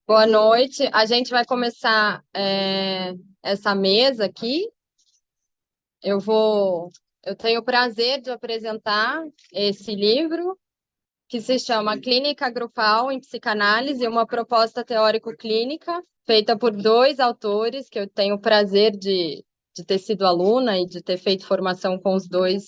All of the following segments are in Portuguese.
Boa noite. A gente vai começar essa mesa aqui. Eu tenho o prazer de apresentar esse livro que se chama Clínica Grupal em Psicanálise, uma proposta teórico-clínica, feita por dois autores que eu tenho o prazer de ter sido aluna e de ter feito formação com os dois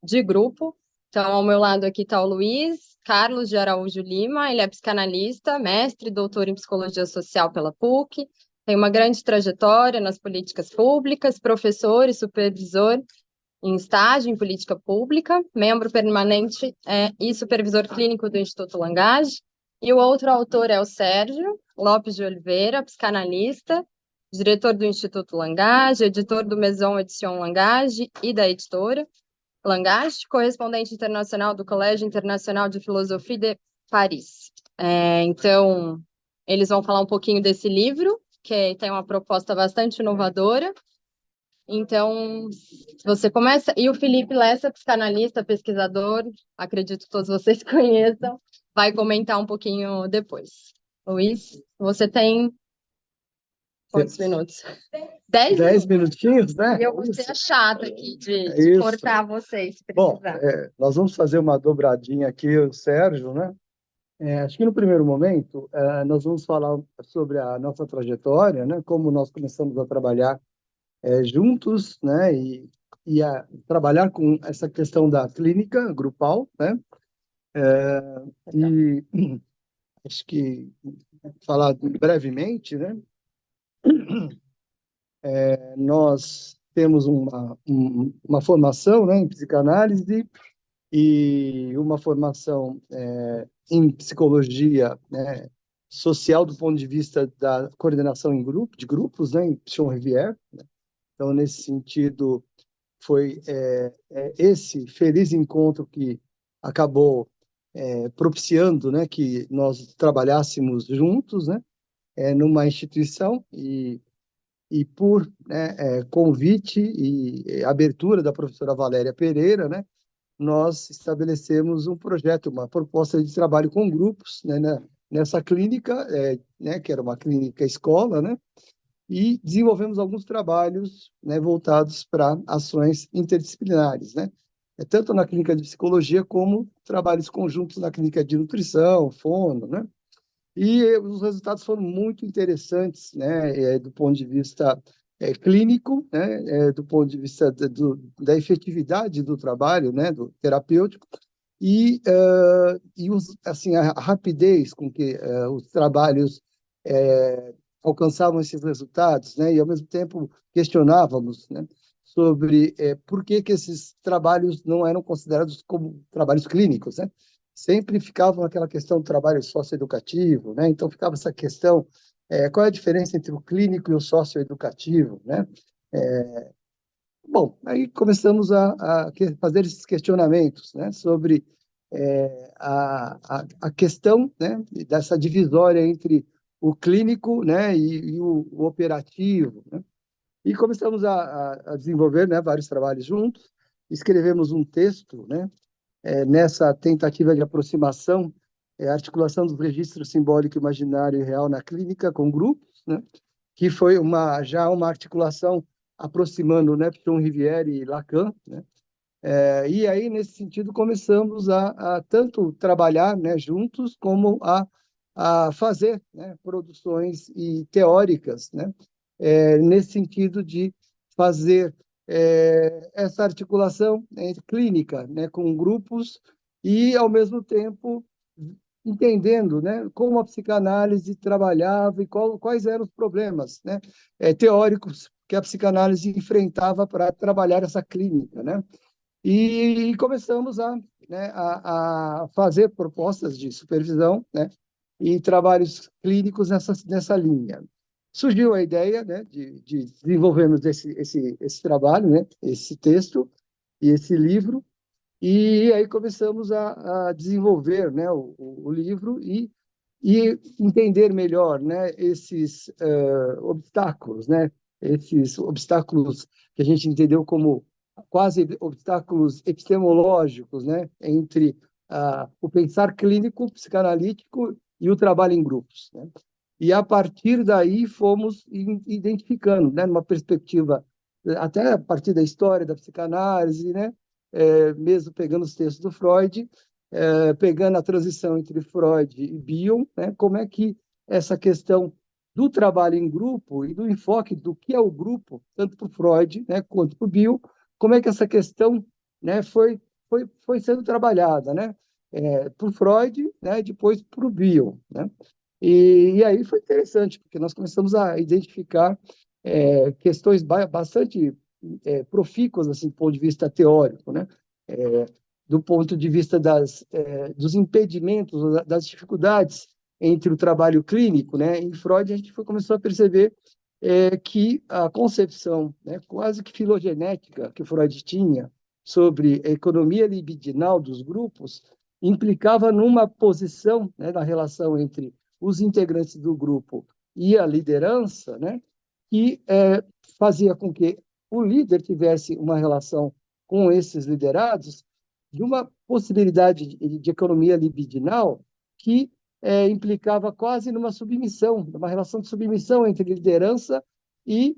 de grupo. Então, ao meu lado aqui está o Luiz Carlos de Araújo Lima, ele é psicanalista, mestre e doutor em psicologia social pela PUC, tem uma grande trajetória nas políticas públicas, professor e supervisor em estágio em política pública, membro permanente e supervisor clínico do Instituto Langage. E o outro autor é o Sérgio Lopes de Oliveira, psicanalista, diretor do Instituto Langage, editor do Maison Edition Langage e da editora Langage, correspondente internacional do Colégio Internacional de Filosofia de Paris. Então, eles vão falar um pouquinho desse livro, que tem uma proposta bastante inovadora. Então, você começa. E o Felipe Lessa, psicanalista, pesquisador, acredito que todos vocês conheçam, vai comentar um pouquinho depois. Luiz, você tem quantos minutos? 10 minutinhos, né? E eu vou ser a chata aqui É de isso. cortar vocês, se Bom, precisar. nós vamos fazer uma dobradinha aqui, o Sérgio, né? Acho que no primeiro momento, nós vamos falar sobre a nossa trajetória, né? Como nós começamos a trabalhar juntos, né? E a trabalhar com essa questão da clínica grupal, né? E acho que falar brevemente, né? Nós temos uma formação, né, em psicanálise e uma formação em psicologia, né, social do ponto de vista da coordenação em grupo, de grupos, né, em Pichon Rivière. Então, nesse sentido, foi esse feliz encontro que acabou propiciando, né, que nós trabalhássemos juntos, né, numa instituição e por, né, convite e abertura da professora Valéria Pereira, né, nós estabelecemos um projeto, uma proposta de trabalho com grupos, né, nessa clínica, né, que era uma clínica escola, né, e desenvolvemos alguns trabalhos, né, voltados para ações interdisciplinares, né, tanto na clínica de psicologia como trabalhos conjuntos na clínica de nutrição, fono, né, e os resultados foram muito interessantes, né, do ponto de vista clínico, né, do ponto de vista da efetividade do trabalho, né, do terapêutico, assim, a rapidez com que os trabalhos alcançavam esses resultados, né, e ao mesmo tempo questionávamos, né, sobre por que esses trabalhos não eram considerados como trabalhos clínicos, né? Sempre ficava naquela questão do trabalho socioeducativo, né? Então ficava essa questão, qual é a diferença entre o clínico e o socioeducativo, né? Bom, aí começamos a fazer esses questionamentos, né, sobre a questão, né, dessa divisória entre o clínico, né, e o operativo, né? E começamos a desenvolver, né, vários trabalhos juntos, escrevemos um texto, né, nessa tentativa de aproximação, articulação dos registros simbólico, imaginário e real na clínica com grupos, né, que foi já uma articulação aproximando, né, Pichon Rivière e Lacan, né, e aí, nesse sentido, começamos a tanto trabalhar, né, juntos, como a fazer, né, produções teóricas, né, nesse sentido de fazer essa articulação clínica, né, com grupos e, ao mesmo tempo, entendendo, né, como a psicanálise trabalhava e quais eram os problemas, né, teóricos que a psicanálise enfrentava para trabalhar essa clínica, né? E começamos né, a fazer propostas de supervisão, né, e trabalhos clínicos nessa linha. Surgiu a ideia, né, de desenvolvermos esse trabalho, né, esse texto e esse livro, e aí começamos a desenvolver, né, o livro e entender melhor, né, esses obstáculos, né, esses obstáculos que a gente entendeu como quase obstáculos epistemológicos, né, entre o pensar clínico, psicanalítico e o trabalho em grupos, né? e a partir daí fomos identificando, né, numa perspectiva, até a partir da história da psicanálise, né, mesmo pegando os textos do Freud, pegando a transição entre Freud e Bion, né, como é que essa questão do trabalho em grupo e do enfoque do que é o grupo, tanto para o Freud, né, quanto para o Bion, como é que essa questão, né, foi sendo trabalhada, né, por Freud, né, depois por Bion, né? E aí foi interessante, porque nós começamos a identificar questões bastante profícuas, assim, do ponto de vista teórico, né? Do ponto de vista dos impedimentos, das dificuldades entre o trabalho clínico, né? Em Freud, a gente começou a perceber que a concepção, né, quase que filogenética que Freud tinha sobre a economia libidinal dos grupos implicava numa posição, né, na relação entre os integrantes do grupo e a liderança, né, que fazia com que o líder tivesse uma relação com esses liderados de uma possibilidade de economia libidinal que implicava quase numa submissão, numa relação de submissão entre liderança e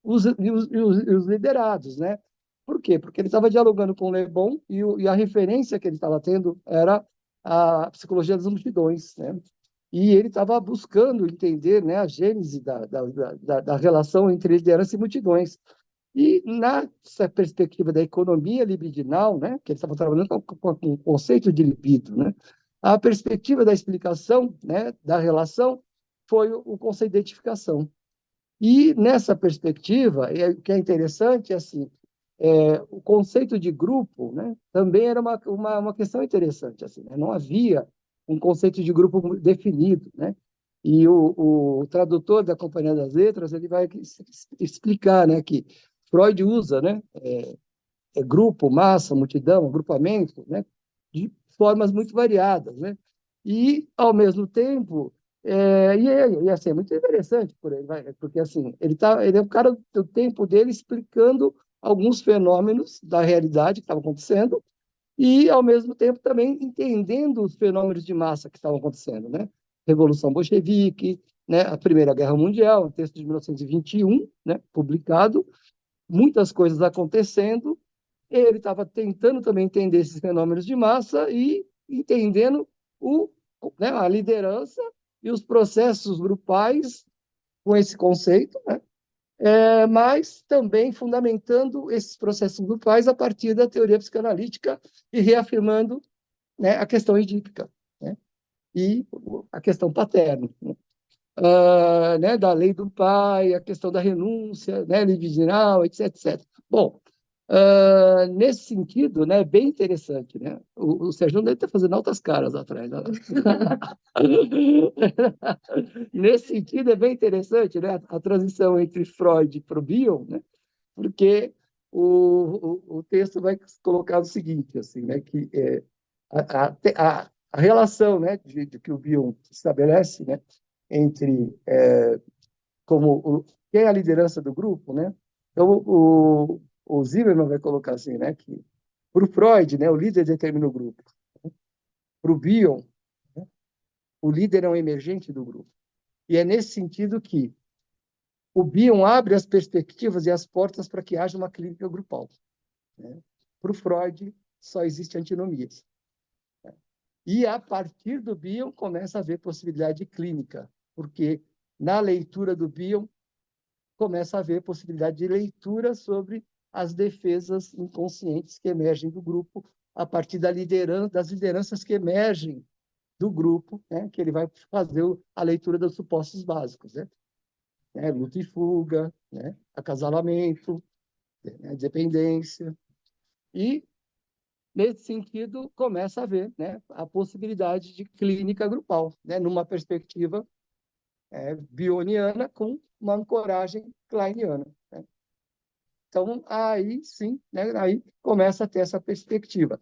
os liderados, né? Por quê? Porque ele estava dialogando com o Le Bon e a referência que ele estava tendo era a psicologia das multidões, né? E ele estava buscando entender, né, a gênese da relação entre liderança e multidões. E nessa perspectiva da economia libidinal, né, que ele estava trabalhando com o conceito de libido, né, a perspectiva da explicação, né, da relação foi o conceito de identificação. E nessa perspectiva, o que é interessante é assim, o conceito de grupo, né, também era uma questão interessante. Assim, né? Não havia um conceito de grupo definido. Né? E o tradutor da Companhia das Letras ele vai explicar, né, que Freud usa, né, grupo, massa, multidão, agrupamento, né, de formas muito variadas. Né? E, ao mesmo tempo, e assim, é muito interessante por ele, porque assim, ele é o cara do tempo dele explicando alguns fenômenos da realidade que estavam acontecendo e, ao mesmo tempo, também entendendo os fenômenos de massa que estavam acontecendo, né? Revolução Bolchevique, né? A Primeira Guerra Mundial, um texto de 1921, né? Publicado, muitas coisas acontecendo, ele estava tentando também entender esses fenômenos de massa e entendendo né, a liderança e os processos grupais com esse conceito, né? Mas também fundamentando esses processos grupais a partir da teoria psicanalítica e reafirmando, né, a questão edípica, né, e a questão paterna, né, né, da lei do pai, a questão da renúncia, né, libidinal, etc, etc. Bom, nesse sentido, né, bem interessante, né? O Sérgio deve estar fazendo altas caras atrás. Né? Nesse sentido, é bem interessante, né, a transição entre Freud para o Bion, né? Porque o texto vai colocar o seguinte, assim, né, que a relação, né, de que o Bion estabelece, né, entre quem é a liderança do grupo, né? Então, o Zimmermann vai colocar assim, né, que para o Freud, né, o líder determina o grupo. Para o Bion, né, o líder é um emergente do grupo. E é nesse sentido que o Bion abre as perspectivas e as portas para que haja uma clínica grupal. Né? Para o Freud, só existe antinomias. Né? E, a partir do Bion, começa a haver possibilidade clínica, porque na leitura do Bion, começa a haver possibilidade de leitura sobre as defesas inconscientes que emergem do grupo a partir das lideranças que emergem do grupo, né? Que ele vai fazer a leitura dos supostos básicos, né? Luta e fuga, né? Acasalamento, né? Dependência. E, nesse sentido, começa a haver, né, a possibilidade de clínica grupal, né? Numa perspectiva bioniana com uma ancoragem kleiniana. Né? Então, aí sim, né, aí começa a ter essa perspectiva.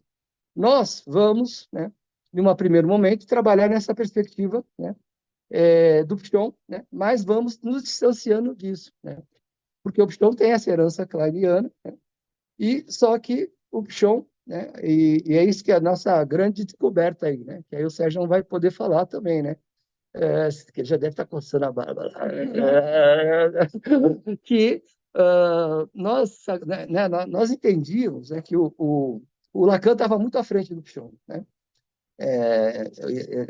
Nós vamos, né, em um primeiro momento, trabalhar nessa perspectiva, né, do Pichon, né, mas vamos nos distanciando disso, né, porque o Pichon tem essa herança kleiniana, né, e só que o Pichon, né, e é isso que é a nossa grande descoberta aí, né, que aí o Sérgio vai poder falar também, né, que ele já deve estar coçando a barba lá, que nós entendíamos, né, que o Lacan estava muito à frente do Pichon, né?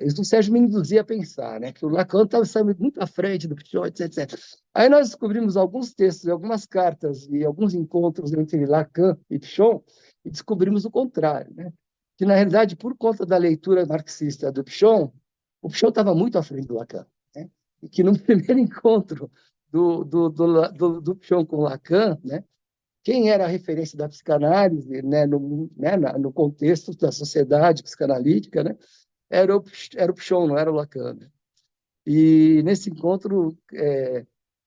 Isso o Sérgio me induzia a pensar, né, que o Lacan estava saindo muito à frente do Pichon, etc. Aí nós descobrimos alguns textos, algumas cartas e alguns encontros entre Lacan e Pichon e descobrimos o contrário, né? Que, na realidade, por conta da leitura marxista do Pichon, o Pichon estava muito à frente do Lacan, né? E que no primeiro encontro do Pichon com Lacan, né, quem era a referência da psicanálise, no contexto da sociedade psicanalítica, né, era o Pichon, não era o Lacan. Né? E nesse encontro,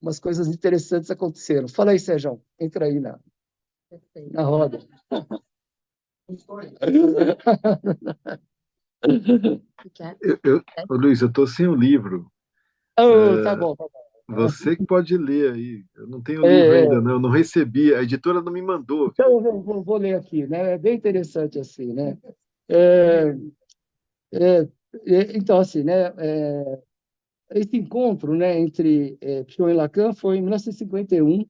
umas coisas interessantes aconteceram. Fala aí, Sérgio, entra aí na roda. Ô, Luiz, eu estou sem o livro. Oh, tá bom, tá bom. Você que pode ler aí. Eu não tenho o livro É, ainda, não. Eu não recebi. A editora não me mandou. então, eu vou ler aqui, né? É bem interessante assim, né? É, é, então, assim, né? Esse encontro, né, entre Pichon e Lacan foi em 1951,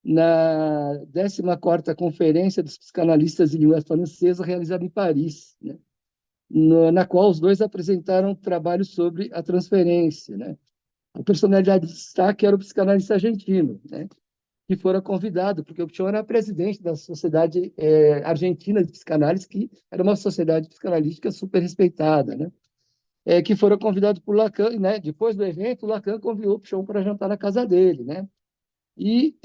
na 14ª Conferência dos Psicanalistas de Língua Francesa, realizada em Paris, né? Na qual os dois apresentaram trabalhos sobre a transferência, né? A personalidade de destaque era o psicanalista argentino, né? Que fora convidado, porque o Pichon era presidente da Sociedade Argentina de Psicanálise, que era uma sociedade psicanalítica super respeitada, né? Que foram convidados por Lacan, né? Depois do evento, Lacan convidou o Pichon para jantar na casa dele, né? E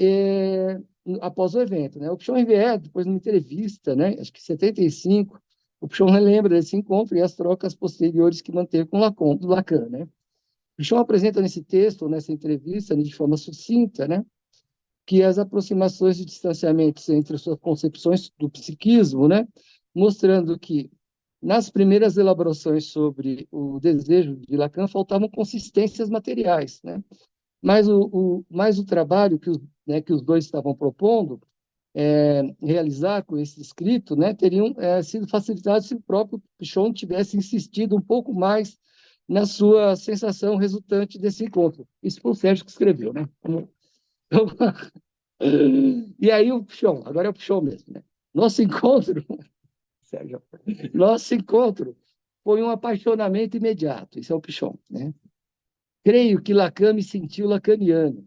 após o evento, né? O Pichon Rivière, depois numa entrevista, né? Acho que em 75, o Pichon relembra desse encontro e as trocas posteriores que manteve com Lacan, né? O Pichon apresenta nesse texto, nessa entrevista, de forma sucinta, né, que as aproximações de distanciamentos entre suas concepções do psiquismo, né, mostrando que nas primeiras elaborações sobre o desejo de Lacan faltavam consistências materiais, né? Mas o trabalho que os dois estavam propondo realizar com esse escrito, né, teriam sido facilitados se o próprio Pichon tivesse insistido um pouco mais na sua sensação resultante desse encontro. Isso foi o Sérgio que escreveu, né? Então, e aí o Pichon, agora é o Pichon mesmo, né? Nosso encontro, Sérgio, nosso encontro foi um apaixonamento imediato. Isso é o Pichon, né? Creio que Lacan me sentiu lacaniano,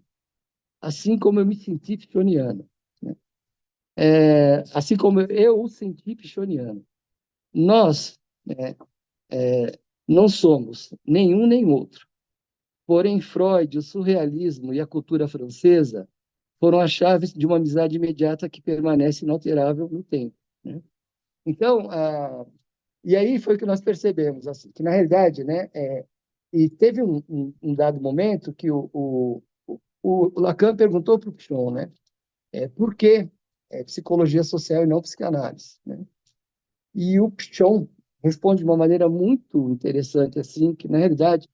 assim como eu me senti pichoniano, né? Assim como eu o senti pichoniano. Nós não somos nenhum nem outro. Porém, Freud, o surrealismo e a cultura francesa foram as chaves de uma amizade imediata que permanece inalterável no tempo, né? Então, e aí foi que nós percebemos assim, que, na realidade, né, e teve um dado momento que o Lacan perguntou para o Pichon, né, por que psicologia social e não psicanálise, né? E o Pichon responde de uma maneira muito interessante, assim, que, na realidade,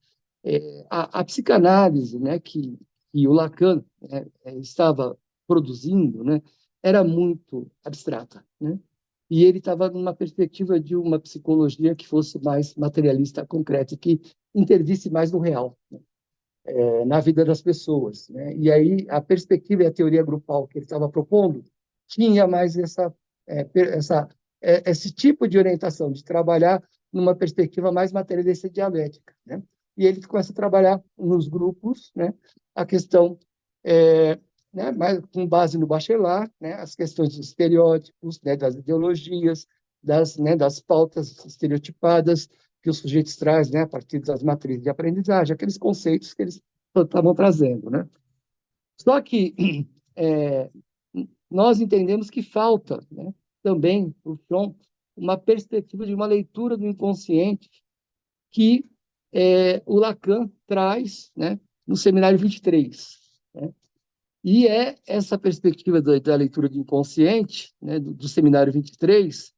a psicanálise, né, que o Lacan, né, estava produzindo, né, era muito abstrata, né? E ele estava numa perspectiva de uma psicologia que fosse mais materialista, concreta, que intervisse mais no real, né, na vida das pessoas, né? E aí a perspectiva e a teoria grupal que ele estava propondo tinha mais esse tipo de orientação, de trabalhar numa perspectiva mais materialista e dialética, né? E ele começa a trabalhar nos grupos, né, a questão, né, mais com base no Bachelard, né, as questões dos estereótipos, né, das ideologias, das pautas estereotipadas que os sujeitos trazem, né, a partir das matrizes de aprendizagem, aqueles conceitos que eles estavam trazendo, né? Só que é, nós entendemos que falta, né, também, para o Pichon, uma perspectiva de uma leitura do inconsciente que o Lacan traz, né, no Seminário 23. Né? E é essa perspectiva da leitura do inconsciente, né, do Seminário 23,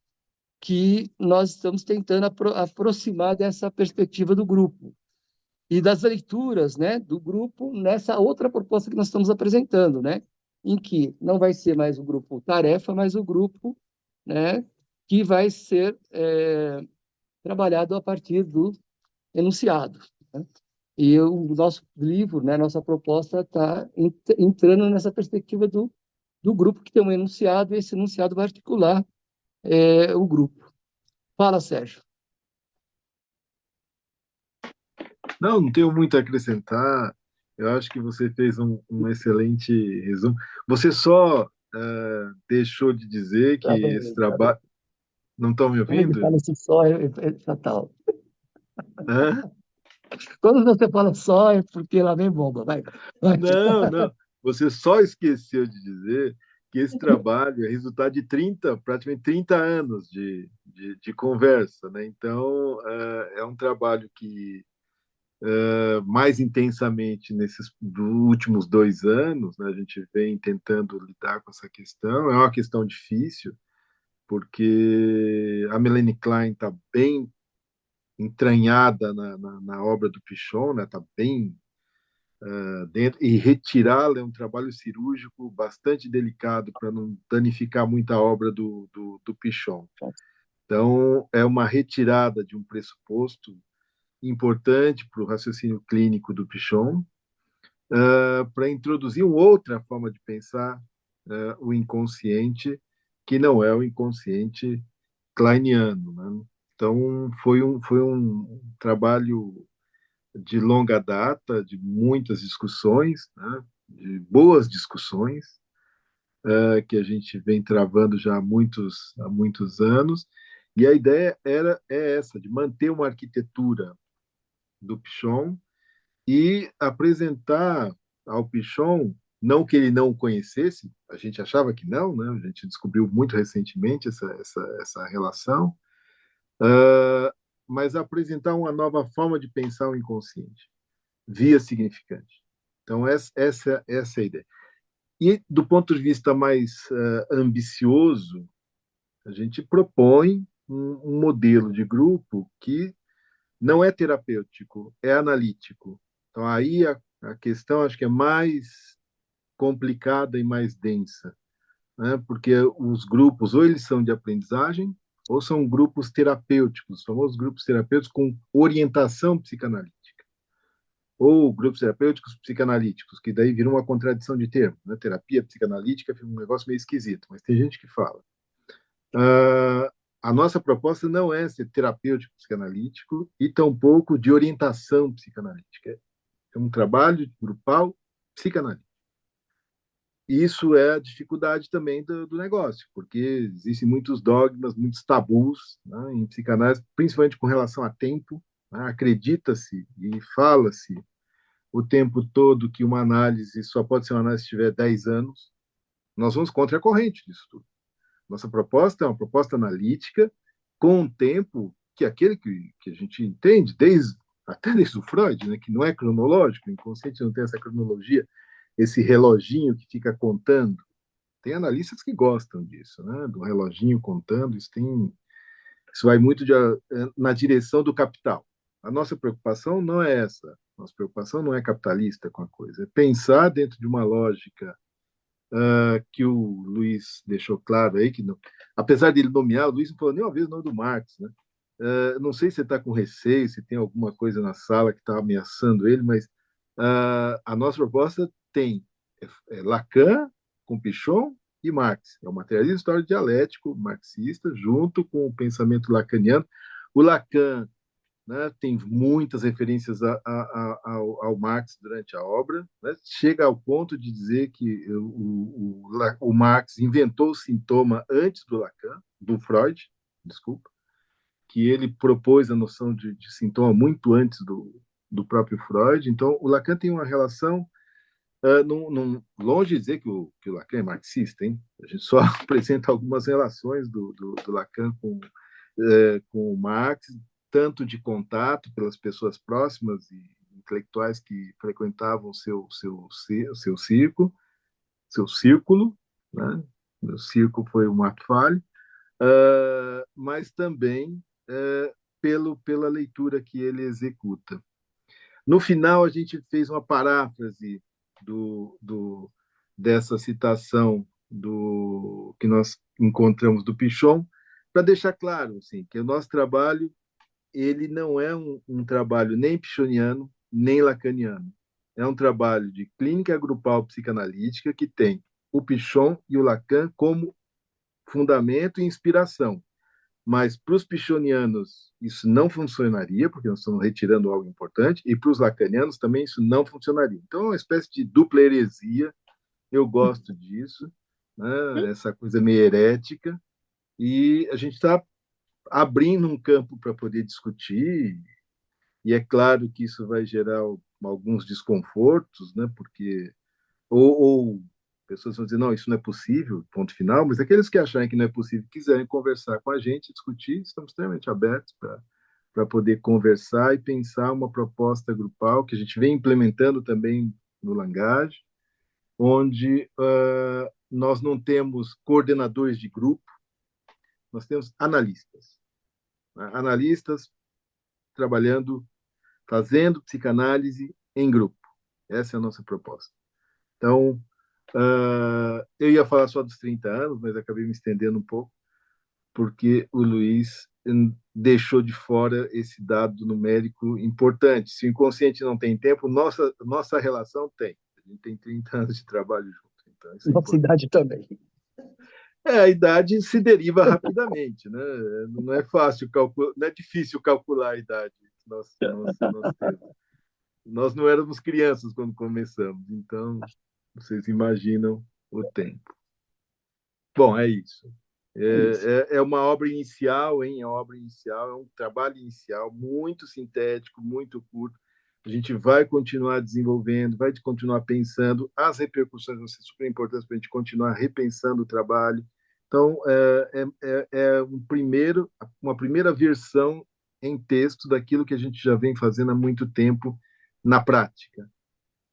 que nós estamos tentando aproximar dessa perspectiva do grupo e das leituras, né, do grupo nessa outra proposta que nós estamos apresentando, né, em que não vai ser mais o grupo tarefa, mas o grupo, né, que vai ser trabalhado a partir do enunciado, né? E o nosso livro, né, nossa proposta está entrando nessa perspectiva do grupo que tem um enunciado, e esse enunciado vai articular o grupo. Fala, Sérgio. Não, não tenho muito a acrescentar. Eu acho que você fez um excelente resumo. Você só deixou de dizer que Tá esse bem, tá bem. trabalho. Não estão me Quando ele ouvindo? fala assim só, é fatal. Hã? Quando você fala só, é porque lá vem bomba. Vai, vai. Não, não. Você só esqueceu de dizer que esse trabalho é resultado de 30, praticamente 30 anos de conversa, né? Então, é um trabalho que mais intensamente nesses últimos 2 anos, né, a gente vem tentando lidar com essa questão. É uma questão difícil, porque a Melanie Klein está bem entranhada na obra do Pichon, né? Está bem dentro, e retirá-la é um trabalho cirúrgico bastante delicado para não danificar muita obra do Pichon. Então, é uma retirada de um pressuposto importante para o raciocínio clínico do Pichon, para introduzir uma outra forma de pensar o inconsciente, que não é o inconsciente kleiniano, né? Então, foi um trabalho de longa data, de muitas discussões, né? De boas discussões, que a gente vem travando já há muitos anos. E a ideia é essa, de manter uma arquitetura do Pichon e apresentar ao Pichon, não que ele não o conhecesse, a gente achava que não, né? A gente descobriu muito recentemente essa relação, mas apresentar uma nova forma de pensar o inconsciente, via significante. Então, essa é a ideia. E, do ponto de vista mais ambicioso, a gente propõe um modelo de grupo que não é terapêutico, é analítico. Então, aí a questão acho que é mais complicada e mais densa, né? Porque os grupos, ou eles são de aprendizagem, ou são grupos terapêuticos, os famosos grupos terapêuticos com orientação psicanalítica, ou grupos terapêuticos psicanalíticos, que daí vira uma contradição de termo, né? Terapia psicanalítica fica um negócio meio esquisito, mas tem gente que fala. A nossa proposta não é ser terapêutico psicanalítico e tampouco de orientação psicanalítica. É um trabalho grupal psicanalítico. E isso é a dificuldade também do negócio, porque existem muitos dogmas, muitos tabus, né, em psicanálise, principalmente com relação a tempo. Né? Acredita-se e fala-se o tempo todo que uma análise só pode ser uma análise se tiver 10 anos. Nós vamos contra a corrente disso tudo. Nossa proposta é uma proposta analítica com um tempo que é aquele que a gente entende até desde o Freud, né, que não é cronológico, o inconsciente não tem essa cronologia, esse reloginho que fica contando. Tem analistas que gostam disso, né, do reloginho contando. Isso vai muito na direção do capital. A nossa preocupação não é essa. Nossa preocupação não é capitalista com a coisa, é pensar dentro de uma lógica que o Luiz deixou claro aí, que não, apesar de ele nomear, o Luiz não falou nenhuma vez o nome do Marx, né? Não sei se você está com receio, se tem alguma coisa na sala que está ameaçando ele, mas a nossa proposta tem Lacan com Pichon e Marx. É o materialismo histórico dialético marxista, junto com o pensamento lacaniano. O Lacan, né, tem muitas referências ao Marx durante a obra, né, chega ao ponto de dizer que o Marx inventou o sintoma antes do Freud, desculpa, que ele propôs a noção de sintoma muito antes do próprio Freud. Então, o Lacan tem uma relação, longe de dizer que o Lacan é marxista, hein? A gente só apresenta algumas relações do Lacan com o Marx, tanto de contato pelas pessoas próximas e intelectuais que frequentavam seu círculo, né? O círculo foi um ato falho, mas também pela leitura que ele executa. No final, a gente fez uma paráfrase dessa citação que nós encontramos do Pichon, para deixar claro assim, que o nosso trabalho ele não é um trabalho nem pichoniano, nem lacaniano. É um trabalho de clínica grupal psicanalítica que tem o Pichon e o Lacan como fundamento e inspiração. Mas para os pichonianos isso não funcionaria, porque nós estamos retirando algo importante, e para os lacanianos também isso não funcionaria. Então é uma espécie de dupla heresia, eu gosto disso, né? Essa coisa meio herética, e a gente está abrindo um campo para poder discutir, e é claro que isso vai gerar alguns desconfortos, né? Porque ou pessoas vão dizer, não, isso não é possível, ponto final, mas aqueles que acharem que não é possível, quiserem conversar com a gente, discutir, estamos extremamente abertos para poder conversar e pensar uma proposta grupal que a gente vem implementando também no Langage, onde nós não temos coordenadores de grupo, nós temos analistas. Né? Analistas trabalhando, fazendo psicanálise em grupo. Essa é a nossa proposta. Então, eu ia falar só dos 30 anos, mas acabei me estendendo um pouco, porque o Luiz deixou de fora esse dado numérico importante. Se o inconsciente não tem tempo, nossa relação tem. A gente tem 30 anos de trabalho junto. Então, isso é Nossa importante. idade também. A idade se deriva rapidamente, né? Não é fácil calcular, não é difícil calcular a idade que nós temos. Nós não éramos crianças quando começamos, então vocês imaginam o tempo. Bom, é isso. É uma obra inicial, hein? É uma obra inicial, é um trabalho inicial muito sintético, muito curto. A gente vai continuar desenvolvendo, vai continuar pensando. As repercussões vão ser super importantes para a gente continuar repensando o trabalho. Então, uma primeira versão em texto daquilo que a gente já vem fazendo há muito tempo na prática.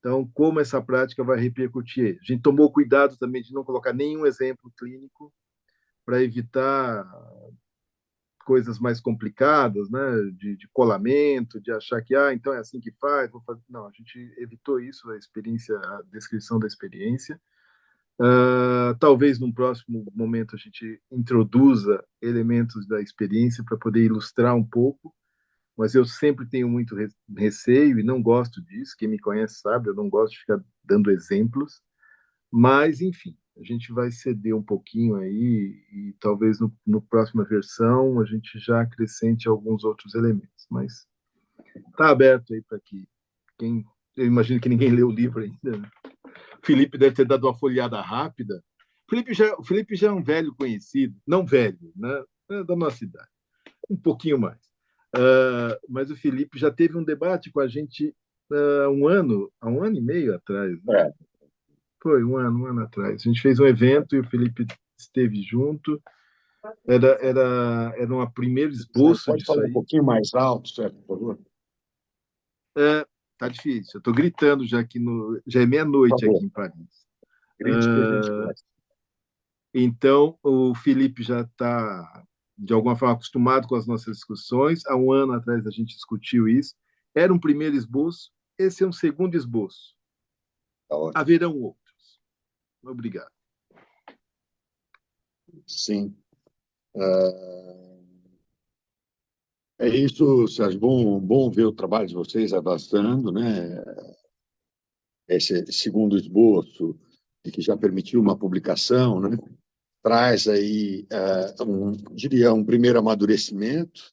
Então, como essa prática vai repercutir? A gente tomou cuidado também de não colocar nenhum exemplo clínico para evitar coisas mais complicadas, né, de colamento, de achar que então é assim que faz, vou fazer. Não, a gente evitou isso, a descrição da experiência. Talvez num próximo momento a gente introduza elementos da experiência para poder ilustrar um pouco, mas eu sempre tenho muito receio e não gosto disso. Quem me conhece sabe, eu não gosto de ficar dando exemplos. Mas, enfim, a gente vai ceder um pouquinho aí e talvez no próxima versão a gente já acrescente alguns outros elementos. Mas está aberto aí para que quem. Eu imagino que ninguém leu o livro ainda. Né? O Felipe deve ter dado uma folheada rápida. O Felipe já é um velho conhecido, não velho, né? É da nossa idade, um pouquinho mais. Mas o Felipe já teve um debate com a gente há há um ano e meio atrás. Né? Foi um ano atrás. A gente fez um evento e o Felipe esteve junto. Era um primeiro esboço Pode disso falar um aí. pouquinho mais alto, certo, por favor? Tá difícil. Eu estou gritando já é meia-noite aqui em Paris. Grite que a gente gosta. Então, o Felipe já está, de alguma forma, acostumado com as nossas discussões. Há um ano atrás a gente discutiu isso. Era um primeiro esboço, esse é um segundo esboço. Tá ótimo. Haverão outros. Obrigado. Sim. É isso, Sérgio. Bom ver o trabalho de vocês avançando, né? Esse segundo esboço, e que já permitiu uma publicação, né? Traz aí, diria, um primeiro amadurecimento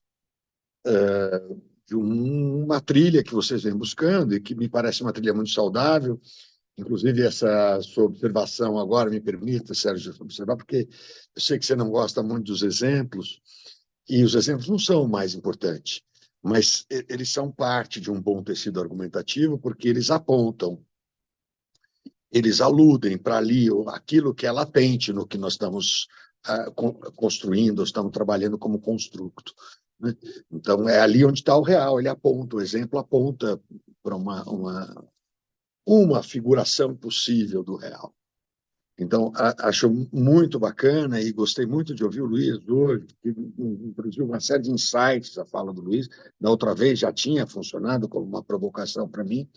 de uma trilha que vocês vêm buscando e que me parece uma trilha muito saudável. Inclusive, essa sua observação agora me permita, Sérgio, observar, porque eu sei que você não gosta muito dos exemplos, e os exemplos não são o mais importante, mas eles são parte de um bom tecido argumentativo, porque eles apontam, eles aludem para ali aquilo que é latente no que nós estamos construindo, estamos trabalhando como construto. Né? Então, é ali onde está o real, ele aponta, o exemplo aponta para uma figuração possível do real. Então, acho muito bacana e gostei muito de ouvir o Luiz hoje, que introduziu uma série de insights a fala do Luiz. Da outra vez já tinha funcionado como uma provocação para mim.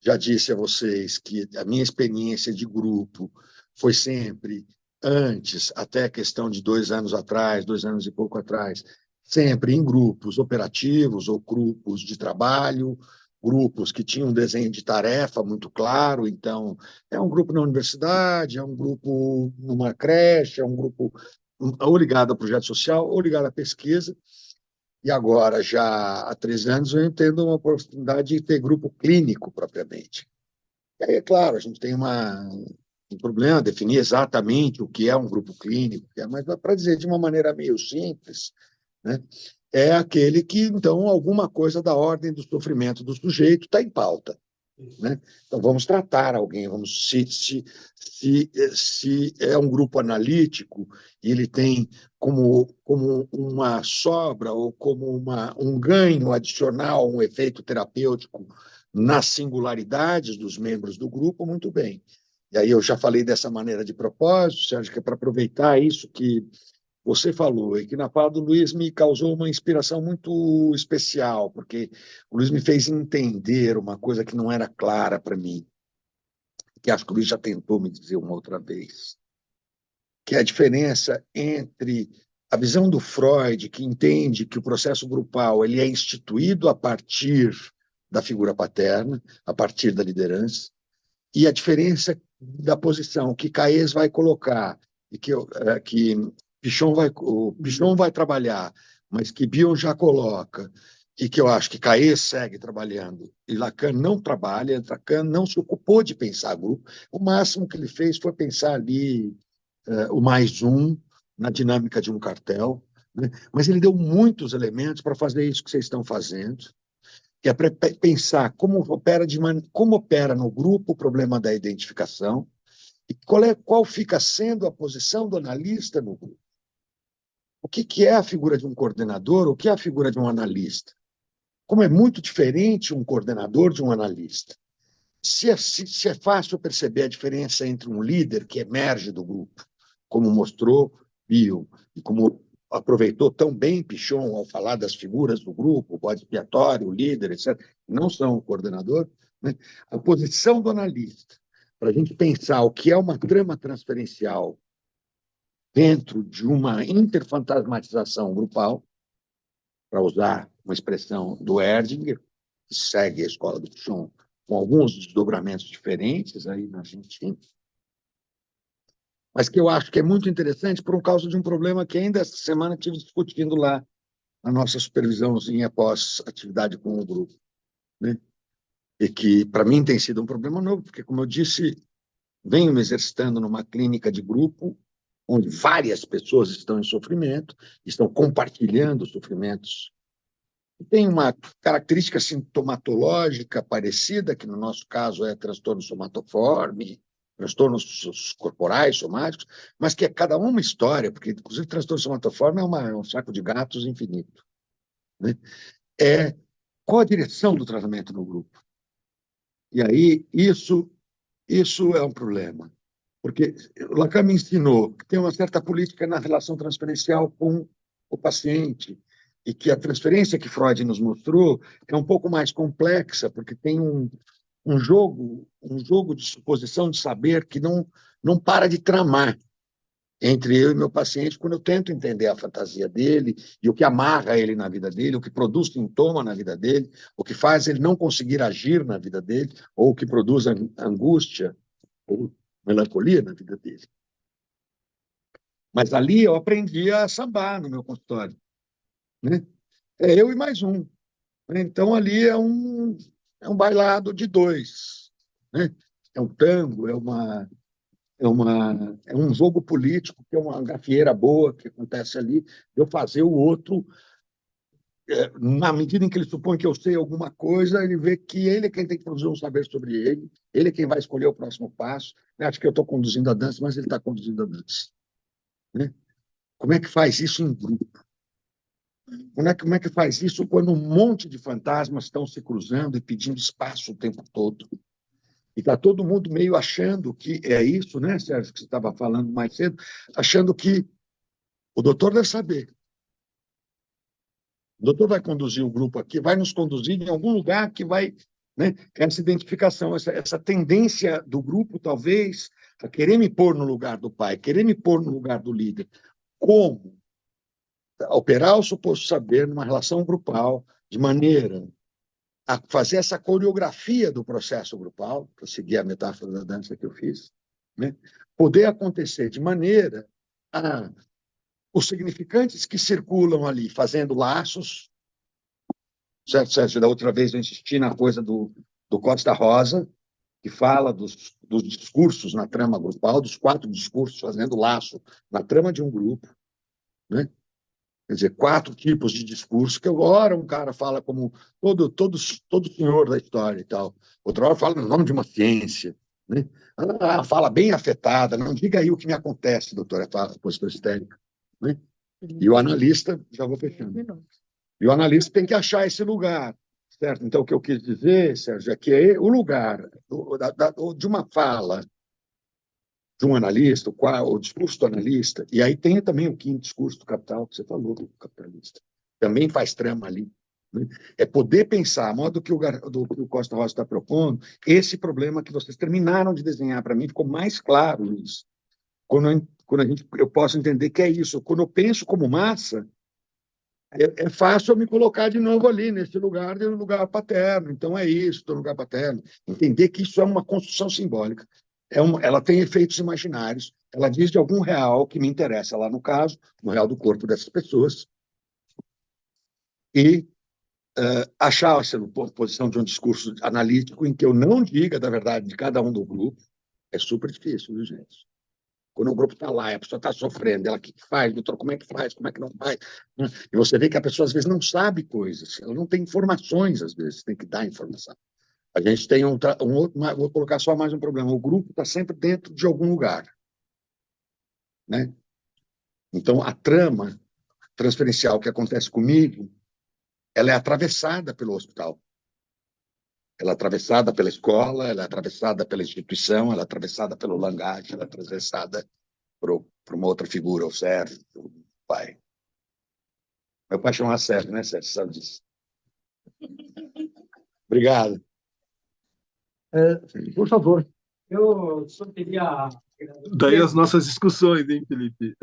Já disse a vocês que a minha experiência de grupo foi sempre, antes, até a questão de 2 anos atrás, 2 anos e pouco atrás, sempre em grupos operativos ou grupos de trabalho, grupos que tinham um desenho de tarefa muito claro, então é um grupo na universidade, é um grupo numa creche, é um grupo ou ligado ao projeto social ou ligado à pesquisa, e agora, já há 3 anos, eu entendo uma oportunidade de ter grupo clínico propriamente. E aí, é claro, a gente tem um problema, definir exatamente o que é um grupo clínico, mas para dizer de uma maneira meio simples, né, é aquele que, então, alguma coisa da ordem do sofrimento do sujeito está em pauta. Né? Então, vamos tratar alguém, se é um grupo analítico e ele tem como uma sobra ou como um ganho adicional, um efeito terapêutico nas singularidades dos membros do grupo, muito bem. E aí eu já falei dessa maneira de propósito, Sérgio, que é para aproveitar isso que você falou, e que na fala do Luiz me causou uma inspiração muito especial, porque o Luiz me fez entender uma coisa que não era clara para mim, que acho que o Luiz já tentou me dizer uma outra vez, que é a diferença entre a visão do Freud, que entende que o processo grupal ele é instituído a partir da figura paterna, a partir da liderança, e a diferença da posição que Caes vai colocar, e que o Pichon vai trabalhar, mas que Bion já coloca, e que eu acho que Caes segue trabalhando, e Lacan não trabalha, Lacan não se ocupou de pensar grupo, o máximo que ele fez foi pensar ali o mais um, na dinâmica de um cartel, né? Mas ele deu muitos elementos para fazer isso que vocês estão fazendo, que é para pensar como opera no grupo o problema da identificação e qual fica sendo a posição do analista no grupo. O que é a figura de um coordenador, o que é a figura de um analista? Como é muito diferente um coordenador de um analista. Se é fácil perceber a diferença entre um líder que emerge do grupo, como mostrou Bion, e como aproveitou tão bem Pichon ao falar das figuras do grupo, o bode expiatório, o líder, etc., não são o coordenador, né? A posição do analista, para a gente pensar o que é uma trama transferencial dentro de uma interfantasmatização grupal, para usar uma expressão do Erdinger, que segue a escola do Pichon, com alguns desdobramentos diferentes aí na Argentina, mas que eu acho que é muito interessante por causa de um problema que ainda esta semana estive discutindo lá na nossa supervisãozinha pós-atividade com o grupo, né? E que, para mim, tem sido um problema novo, porque, como eu disse, venho me exercitando numa clínica de grupo, onde várias pessoas estão em sofrimento, estão compartilhando sofrimentos. E tem uma característica sintomatológica parecida, que no nosso caso é transtorno somatoforme, transtornos corporais, somáticos, mas que é cada uma história, porque, inclusive, transtorno somatoforme é um saco de gatos infinito. Né? Qual a direção do tratamento no grupo? E aí, isso é um problema, porque o Lacan me ensinou que tem uma certa política na relação transferencial com o paciente, e que a transferência que Freud nos mostrou é um pouco mais complexa, porque tem um jogo de suposição de saber que não para de tramar entre eu e meu paciente quando eu tento entender a fantasia dele e o que amarra ele na vida dele, o que produz sintoma na vida dele, o que faz ele não conseguir agir na vida dele, ou o que produz angústia ou melancolia na vida dele. Mas ali eu aprendi a sambar no meu consultório, né? É eu e mais um. Então ali é um bailado de dois, né? É um tango, é um jogo político, que é uma gafieira boa que acontece ali, eu fazer o outro, na medida em que ele supõe que eu sei alguma coisa, ele vê que ele é quem tem que produzir um saber sobre ele é quem vai escolher o próximo passo. Eu acho que eu estou conduzindo a dança, mas ele está conduzindo a dança. Né? Como é que faz isso em grupo? Como é que faz isso quando um monte de fantasmas estão se cruzando e pedindo espaço o tempo todo? E está todo mundo meio achando que é isso, né, Sérgio, que você estava falando mais cedo, achando que o doutor deve saber. O doutor vai conduzir o grupo aqui, vai nos conduzir em algum lugar que vai... Né, essa identificação, essa tendência do grupo, talvez, a querer me pôr no lugar do pai, querer me pôr no lugar do líder. Como operar o suposto saber numa relação grupal de maneira a fazer essa coreografia do processo grupal, para seguir a metáfora da dança que eu fiz, né? Poder acontecer de maneira a os significantes que circulam ali, fazendo laços, certo, Sérgio? Da outra vez eu insisti na coisa do Costa Rosa, que fala dos discursos na trama grupal, dos 4 discursos fazendo laço na trama de um grupo, né? Quer dizer, 4 tipos de discurso, que ora um cara fala como todo senhor da história e tal, outra hora fala no nome de uma ciência, né? Fala bem afetada, não diga aí o que me acontece, doutora, fala, postura histérica, né? E o analista, já vou fechando, e o analista tem que achar esse lugar, certo? Então, o que eu quis dizer, Sérgio, é que é o lugar de uma fala de um analista, o discurso do analista, e aí tem também o 5º discurso do capital, que você falou, do capitalista. Também faz trama ali, né? É poder pensar, a modo que o Costa Rosa está propondo, esse problema que vocês terminaram de desenhar para mim, ficou mais claro isso. Quando eu posso entender que é isso. Quando eu penso como massa, é fácil eu me colocar de novo ali, nesse lugar, no lugar paterno. Então, é isso, estou no lugar paterno. Entender que isso é uma construção simbólica. Ela tem efeitos imaginários, ela diz de algum real que me interessa lá no caso, no real do corpo dessas pessoas, e achar essa posição de um discurso analítico em que eu não diga da verdade de cada um do grupo, é super difícil, viu, gente? Quando o grupo está lá, a pessoa está sofrendo, ela o que faz, doutor, como é que faz, como é que não faz? E você vê que a pessoa, às vezes, não sabe coisas, ela não tem informações, às vezes, tem que dar informação. A gente tem um outro, vou colocar só mais um problema, o grupo está sempre dentro de algum lugar, né? Então, a trama transferencial que acontece comigo, ela é atravessada pelo hospital. Ela é atravessada pela escola, ela é atravessada pela instituição, ela é atravessada pelo langagem, ela é atravessada por uma outra figura, o Sérgio, o pai. Meu pai chamava Sérgio, né, Sérgio? Sabe disso. Obrigado. Por favor. Eu só queria Daí as nossas discussões, hein, Felipe?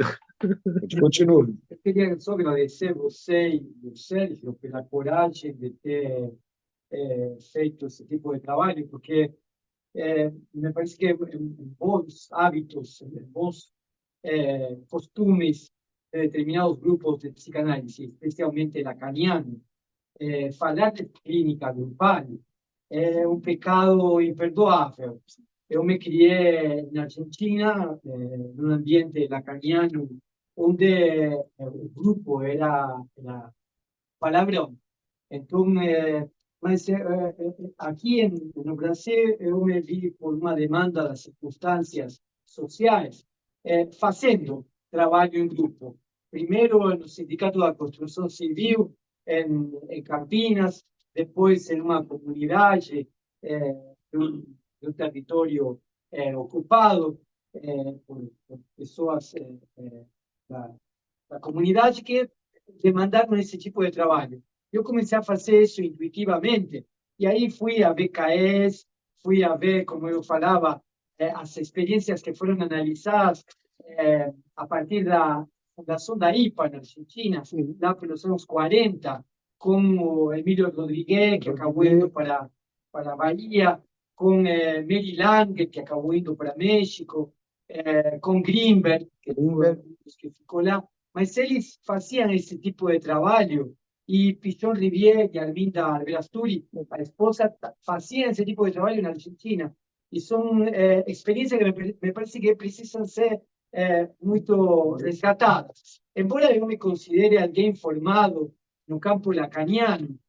Continua. eu queria só agradecer você e o Sérgio pela coragem de ter feito esse tipo de trabalho, porque me parece que bons hábitos, bons costumes de determinados grupos de psicanálise, especialmente lacaniano, falar de clínica grupal é um pecado imperdoável. Eu me criei na Argentina, num ambiente lacaniano, onde o grupo era palavrão. Então, mas aqui no Brasil, eu me vi por uma demanda das circunstâncias sociais, fazendo trabalho em grupo. Primeiro no Sindicato da Construção Civil, em Campinas, depois em uma comunidade de um território ocupado por pessoas da comunidade que demandaram esse tipo de trabalho. Eu comecei a fazer isso intuitivamente, e aí fui a BKS, fui a ver, como eu falava, as experiências que foram analisadas a partir da fundação da IPA na Argentina, lá pelos anos 40, com o Emílio Rodrigues, que acabou indo para a Bahia, com Mary Lange, que acabou indo para México, com Greenberg, que ficou lá. Mas eles faziam esse tipo de trabalho, e Pichon Rivière e Arminda Arberasturi, a esposa, faziam esse tipo de trabalho na Argentina. E são experiências que me parece que precisam ser muito resgatadas. Embora eu me considere alguém formado no campo lacaniano,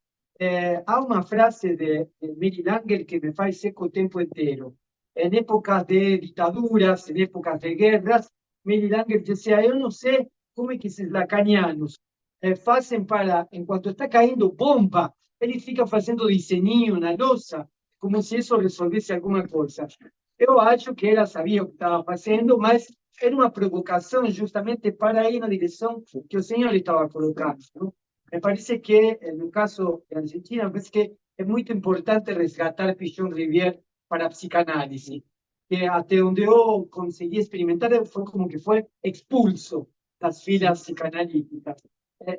há uma frase de Mary Langer que me faz eco o tempo inteiro. Em épocas de ditaduras, em épocas de guerras, Mary Langer dizia: eu não sei como é que esses lacanianos fazem para, enquanto está caindo bomba, ele fica fazendo desenho na lousa, como se isso resolvesse alguma coisa. Eu acho que ela sabia o que estava fazendo, mas era uma provocação justamente para ir na direção que o senhor estava colocando, não? Me parece que, no caso da Argentina, me parece que é muito importante resgatar Pichon Rivière para a psicanálise, que até onde eu consegui experimentar foi como que foi expulso das filas psicanalíticas.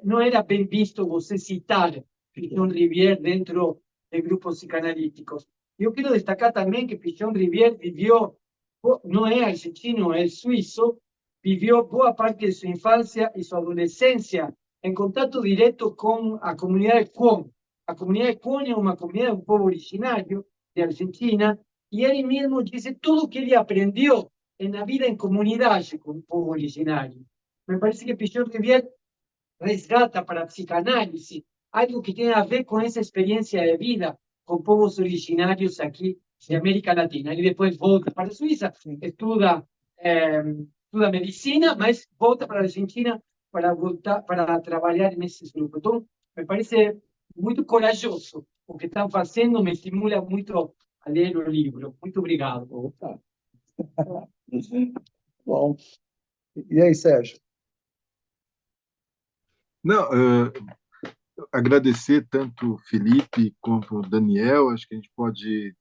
Não era bem visto você citar Pichon Rivière dentro de grupos psicanalíticos. Yo quiero destacar también que Pichon Rivière vivió, no es argentino, es suizo, vivió boa parte de su infancia y su adolescencia en contacto directo con la comunidad de Cuom. La comunidad de Cuom es una comunidad de un pueblo originario de Argentina, y él mismo dice todo que él aprendió en la vida en comunidad con un pueblo originario. Me parece que Pichon Rivière resgata para psicanálisis algo que tiene a ver con esa experiencia de vida con pueblos originarios aquí de América Latina. Y después volta para Suiza, estuda, estuda medicina, mas volta para a Argentina para voltar para trabalhar nesses grupos. Então, me parece muito corajoso o que estão fazendo, me estimula muito a ler o livro. Muito obrigado. Opa. Bom. E aí, Sérgio? Não, agradecer tanto o Felipe quanto o Daniel. Acho que a gente pode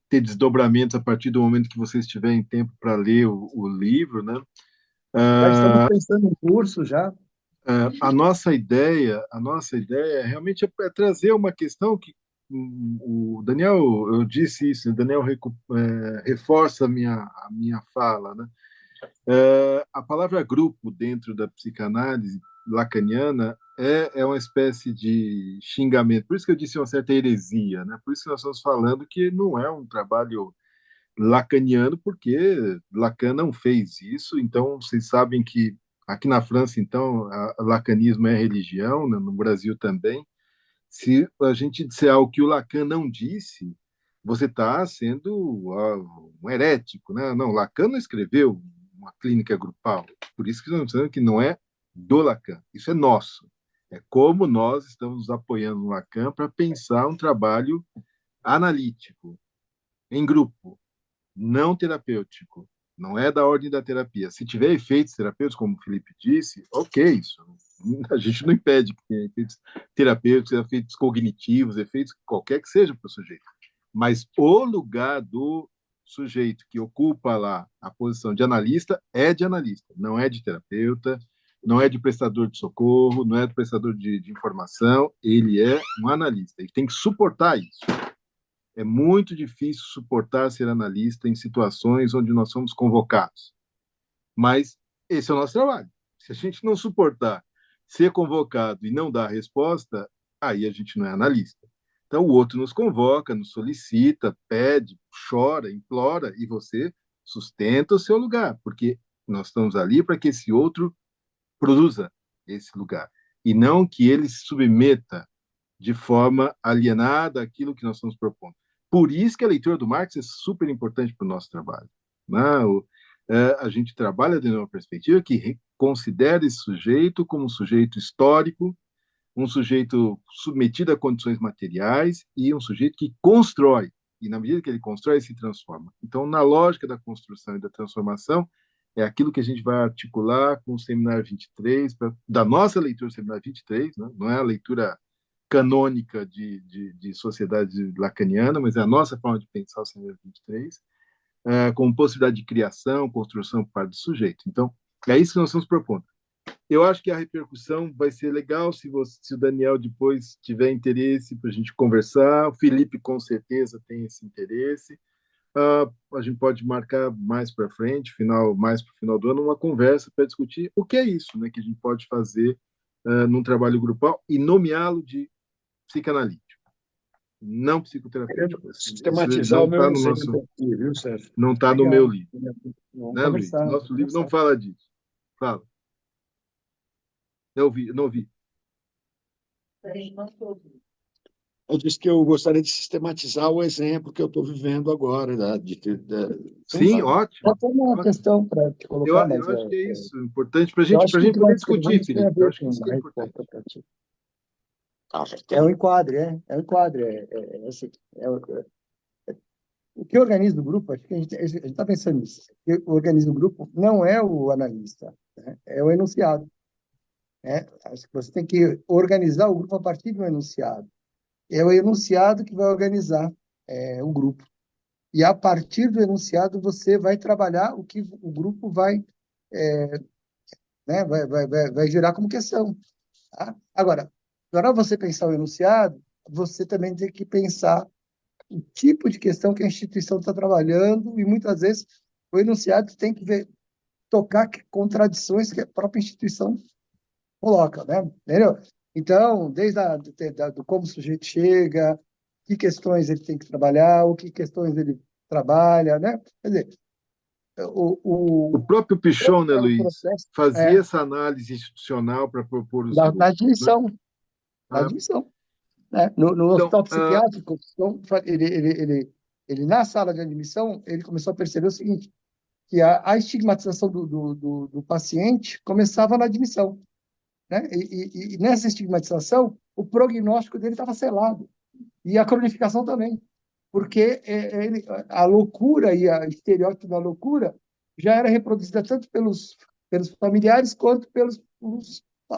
ter desdobramentos a partir do momento que vocês tiverem tempo para ler o livro, né? Já estamos pensando em curso já. A nossa ideia realmente é trazer uma questão que o Daniel, eu disse isso, o Daniel reforça a minha fala, né? A palavra grupo dentro da psicanálise lacaniana é uma espécie de xingamento. Por isso que eu disse uma certa heresia, né? Por isso que nós estamos falando que não é um trabalho lacaniano, porque Lacan não fez isso. Então, vocês sabem que aqui na França, então, o lacanismo é religião, né? No Brasil também. Se a gente disser algo que o Lacan não disse, você está sendo um herético, né? Não, Lacan não escreveu uma clínica grupal. Por isso que nós estamos dizendo que não é do Lacan. Isso é nosso. É como nós estamos nos apoiando no Lacan para pensar um trabalho analítico, em grupo, não terapêutico. Não é da ordem da terapia. Se tiver efeitos terapêuticos, como o Felipe disse, ok, isso. A gente não impede que tenha efeitos terapêuticos, efeitos cognitivos, efeitos qualquer que seja para o sujeito. Mas o lugar do sujeito que ocupa lá a posição de analista é de analista, não é de terapeuta, não é de prestador de socorro, não é de prestador de informação, ele é um analista. Ele tem que suportar isso. É muito difícil suportar ser analista em situações onde nós somos convocados. Mas esse é o nosso trabalho. Se a gente não suportar ser convocado e não dar a resposta, aí a gente não é analista. Então, o outro nos convoca, nos solicita, pede, chora, implora, e você sustenta o seu lugar, porque nós estamos ali para que esse outro produza esse lugar, e não que ele se submeta de forma alienada àquilo que nós estamos propondo. Por isso que a leitura do Marx é super importante para o nosso trabalho. Né? A gente trabalha dentro de uma perspectiva que considera esse sujeito como um sujeito histórico, um sujeito submetido a condições materiais e um sujeito que constrói. E, na medida que ele constrói, ele se transforma. Então, na lógica da construção e da transformação, é aquilo que a gente vai articular com o Seminário 23, da nossa leitura do Seminário 23, né? Não é a leitura canônica de sociedade lacaniana, mas é a nossa forma de pensar o Seminário 23, com possibilidade de criação, construção por parte do sujeito. Então, é isso que nós estamos propondo. Eu acho que a repercussão vai ser legal se o Daniel depois tiver interesse para a gente conversar. O Felipe, com certeza, tem esse interesse. A gente pode marcar mais para frente, mais para o final do ano, uma conversa para discutir o que é isso, né, que a gente pode fazer num trabalho grupal e nomeá-lo de psicanalítico, não psicoterapêutico. Sistematizar o meu exemplo aqui, viu, Sérgio? Não está no meu livro. Vamos Né, Luiz? conversar. Nosso livro não fala disso. Fala. Eu não ouvi. Eu disse que eu gostaria de sistematizar o exemplo que eu estou vivendo agora. Sim, ótimo. Já tem uma questão para te colocar, mas eu acho que é isso, importante para a eu gente acho que poder vai discutir, tem a Felipe. Eu ver acho que com isso que a é importante. resposta para ti. É um enquadre, é um enquadre. Assim, o que organiza o grupo, acho que a gente está pensando nisso. O que organiza o grupo não é o analista, né? É o enunciado. Né? Acho que você tem que organizar o grupo a partir do enunciado. É o enunciado que vai organizar o grupo. E a partir do enunciado você vai trabalhar o que o grupo vai, vai gerar como questão. Tá? Agora, na hora de você pensar o enunciado, você também tem que pensar o tipo de questão que a instituição está trabalhando, e muitas vezes o enunciado tem que tocar contradições que a própria instituição coloca, né? Entendeu? Então, desde do como o sujeito chega, que questões ele tem que trabalhar, o que questões ele trabalha, né? Quer dizer, O próprio Pichon, né, é um Luiz, processo fazia essa análise institucional para propor os da grupos, né? admissão, da Ah, admissão, né? No então, hospital psiquiátrico, então, ele na sala de admissão, ele começou a perceber o seguinte, que a estigmatização do paciente começava na admissão, né? E nessa estigmatização, o prognóstico dele estava selado, e a cronificação também, porque a loucura e o estereótipo da loucura já era reproduzida tanto pelos familiares quanto pelos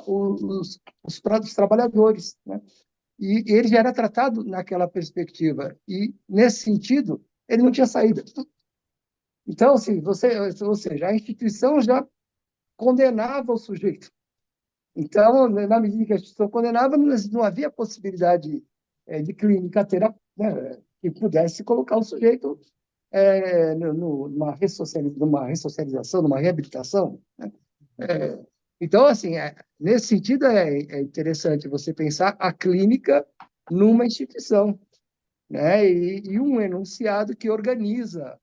os próprios trabalhadores, né? E ele já era tratado naquela perspectiva, e nesse sentido, ele não tinha saída. Então, assim, ou seja, a instituição já condenava o sujeito. Então, na medida que a instituição condenava, não havia possibilidade de clínica terapêutica, né, que pudesse colocar o sujeito numa ressocialização, numa reabilitação, né? Então, assim, nesse sentido, é interessante você pensar a clínica numa instituição, né? E um enunciado que organiza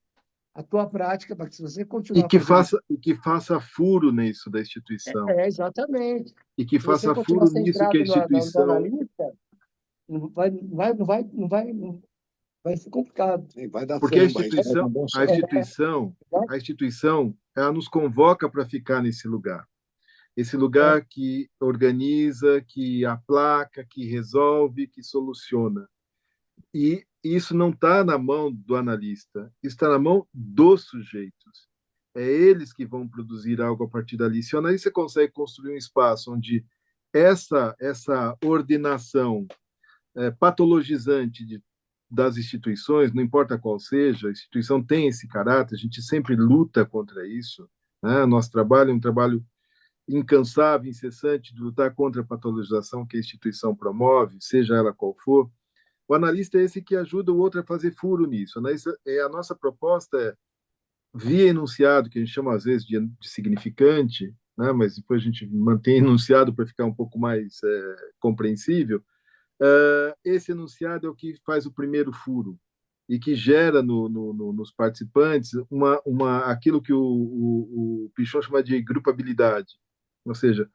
a tua prática para que, se você continuar fazendo isso, e que faça furo nisso da instituição. Exatamente. E que Se você faça continuar furo nisso que a centrado no instituição. analista, vai ser complicado. Vai dar Porque samba, aí, vai dar bom samba. a instituição, ela nos convoca para ficar nesse lugar. Esse lugar que organiza, que aplaca, que resolve, que soluciona. E isso não está na mão do analista, está na mão dos sujeitos. É eles que vão produzir algo a partir dali. Se o analista consegue construir um espaço onde essa ordenação patologizante das instituições, não importa qual seja, a instituição tem esse caráter, a gente sempre luta contra isso, né? Nosso trabalho é um trabalho incansável, incessante, de lutar contra a patologização que a instituição promove, seja ela qual for. O analista é esse que ajuda o outro a fazer furo nisso. A nossa proposta é, via enunciado, que a gente chama às vezes de significante, né? Mas depois a gente mantém enunciado para ficar um pouco mais compreensível. Esse enunciado é o que faz o primeiro furo e que gera nos participantes aquilo que o Pichon chama de grupabilidade, ou seja,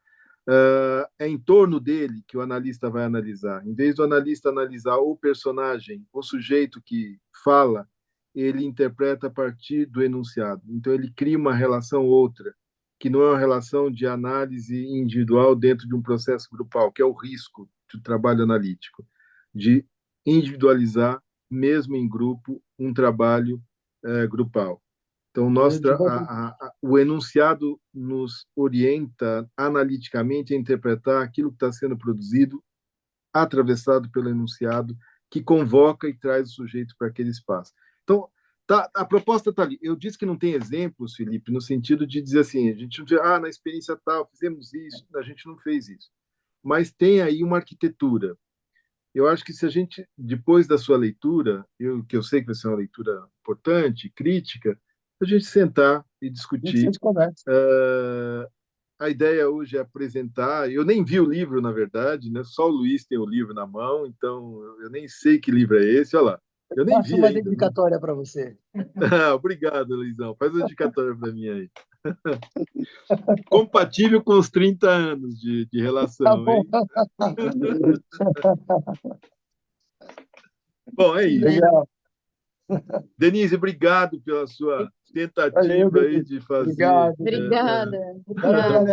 é em torno dele que o analista vai analisar. Em vez do analista analisar o personagem, o sujeito que fala, ele interpreta a partir do enunciado. Então, ele cria uma relação outra, que não é uma relação de análise individual dentro de um processo grupal, que é o risco do trabalho analítico, de individualizar, mesmo em grupo, um trabalho grupal. Então, o enunciado nos orienta analiticamente a interpretar aquilo que está sendo produzido, atravessado pelo enunciado, que convoca e traz o sujeito para aquele espaço. Então, a proposta está ali. Eu disse que não tem exemplos, Felipe, no sentido de dizer assim, a gente não diz, na experiência tal, fizemos isso, a gente não fez isso. Mas tem aí uma arquitetura. Eu acho que se a gente, depois da sua leitura, que eu sei que vai ser uma leitura importante, crítica, a gente sentar e discutir. A ideia hoje é apresentar. Eu nem vi o livro, na verdade, né? Só o Luiz tem o livro na mão, então eu nem sei que livro é esse. Olha lá, eu nem vi uma ainda. dedicatória para você. Obrigado, Luizão. Faz uma dedicatória para mim aí. Compatível com os 30 anos de relação, tá bom. Hein? Bom, é isso. Legal. Denise, obrigado pela sua tentativa aí de fazer. Obrigada. Obrigado.